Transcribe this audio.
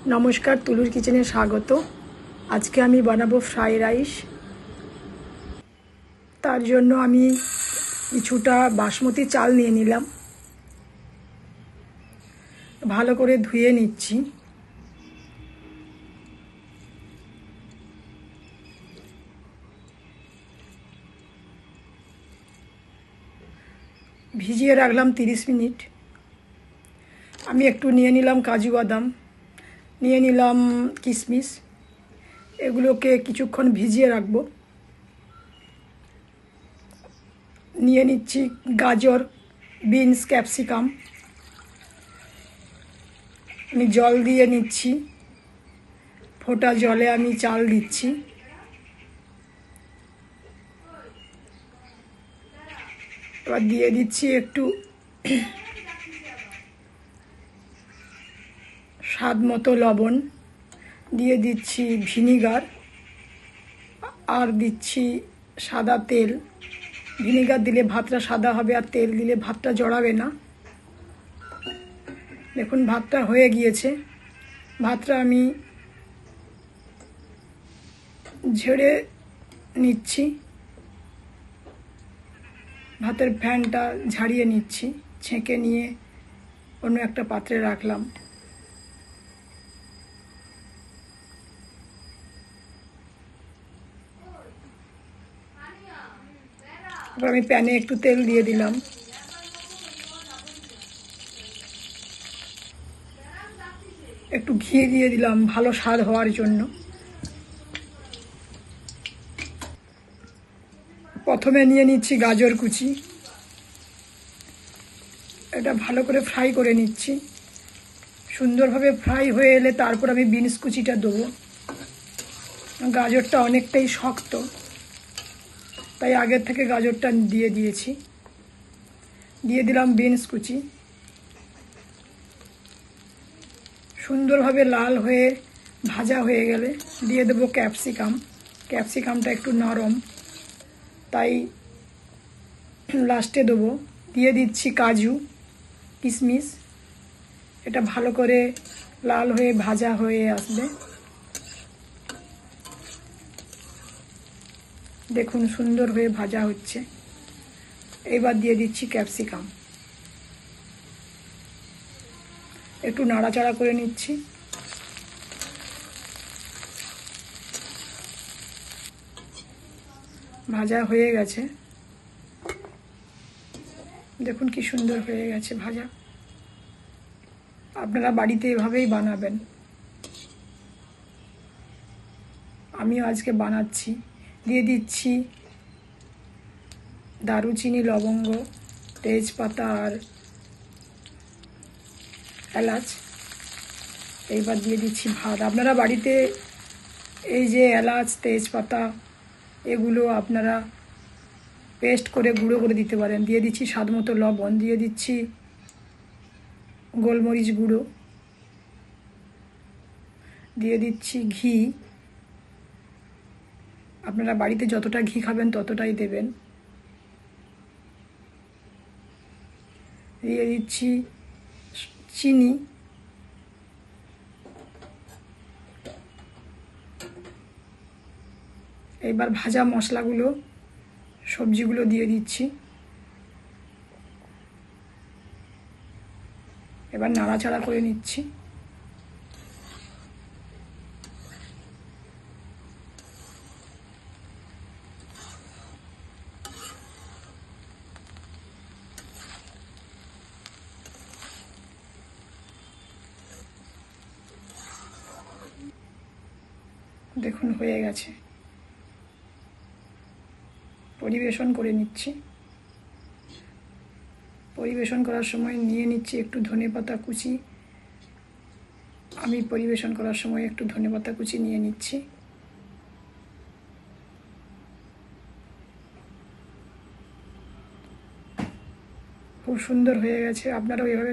नमस्कार, तुलुर किचेने स्वागत। आज के आमी बनाबो फ्राई राइस। तार जोन्नो आमी किछुटा बासमती चाल निये निलाम, भालो करे धुए निচ্ছি। ভিজিয়ে রাখলাম 30 মিনিট। আমি একটু নিয়ে নিলাম কাজু বাদাম, নিয়ে নিলাম কিশমিশ, এগুলোকে কিছুক্ষণ ভিজিয়ে রাখবো। নিয়ে নিচ্ছি গাজর, বিনস, ক্যাপসিকাম। আমি জল দিয়ে নিচ্ছি, ফোটা জলে আমি চাল দিচ্ছি। এবার দিয়ে দিচ্ছি একটু স্বাদ মতো লবণ, দিয়ে দিচ্ছি ভিনিগার, আর দিচ্ছি সাদা তেল। ভিনিগার দিলে ভাতটা সাদা হবে, আর তেল দিলে ভাতটা জড়াবে না। দেখুন ভাতটা হয়ে গিয়েছে। ভাতটা আমি ঝেড়ে নিচ্ছি, ভাতের ফ্যানটা ঝাড়িয়ে নিচ্ছি, ছেঁকে নিয়ে অন্য একটা পাত্রে রাখলাম। এবার আমি প্যানে একটু তেল দিয়ে দিলাম, একটু ঘি দিয়ে দিলাম ভালো স্বাদ হওয়ার জন্য। প্রথমে নিয়ে নিচ্ছি গাজর কুচি, এটা ভালো করে ফ্রাই করে নিচ্ছি। সুন্দরভাবে ফ্রাই হয়ে এলে তারপর আমি বিনস কুচিটা দেবো। গাজরটা অনেকটাই শক্ত, তাই আগের থেকে গাজরটা দিয়ে দিয়েছি। দিয়ে দিলাম বিনস কুচি। সুন্দরভাবে লাল হয়ে ভাজা হয়ে গেলে দিয়ে দেবো ক্যাপসিকাম। ক্যাপসিকামটা একটু নরম, তাই লাস্টে দেবো। দিয়ে দিচ্ছি কাজু, কিশমিশ। এটা ভালো করে লাল হয়ে ভাজা হয়ে আসবে। দেখুন সুন্দর হয়ে ভাজা হচ্ছে। এবার দিয়ে দিচ্ছি ক্যাপসিকাম, একটু নাড়াচাড়া করে নিচ্ছি। ভাজা হয়ে গেছে, দেখুন কি সুন্দর হয়ে গেছে ভাজা। আপনারা বাড়িতে এভাবেই বানাবেন, আমিও আজকে বানাচ্ছি। দিয়ে দিচ্ছি দারুচিনি, লবঙ্গ, তেজপাতা আর এলাচ। এইবার দিয়ে দিচ্ছি ভাত। আপনারা বাড়িতে এই যে এলাচ, তেজপাতা এগুলো আপনারা পেস্ট করে গুঁড়ো করে দিতে পারেন। দিয়ে দিচ্ছি স্বাদ মতো লবণ, দিয়ে দিচ্ছি গোলমরিচ গুঁড়ো, দিয়ে দিচ্ছি ঘি। আপনারা বাড়িতে যতটা ঘি খাবেন ততটাই দেবেন। দিয়ে দিচ্ছি চিনি। এবার ভাজা মশলাগুলো, সবজিগুলো দিয়ে দিচ্ছি। এবার নাড়াচাড়া করে নিচ্ছি। দেখুন হয়ে গেছে। পরিবেশন করে নিচ্ছি। পরিবেশন করার সময় নিয়ে নিচ্ছি একটু ধনেপাতা কুচি। আমি পরিবেশন করার সময় একটু ধনেপাতা কুচি নিয়ে নিচ্ছি। খুব সুন্দর হয়ে গেছে। আপনারাও এভাবে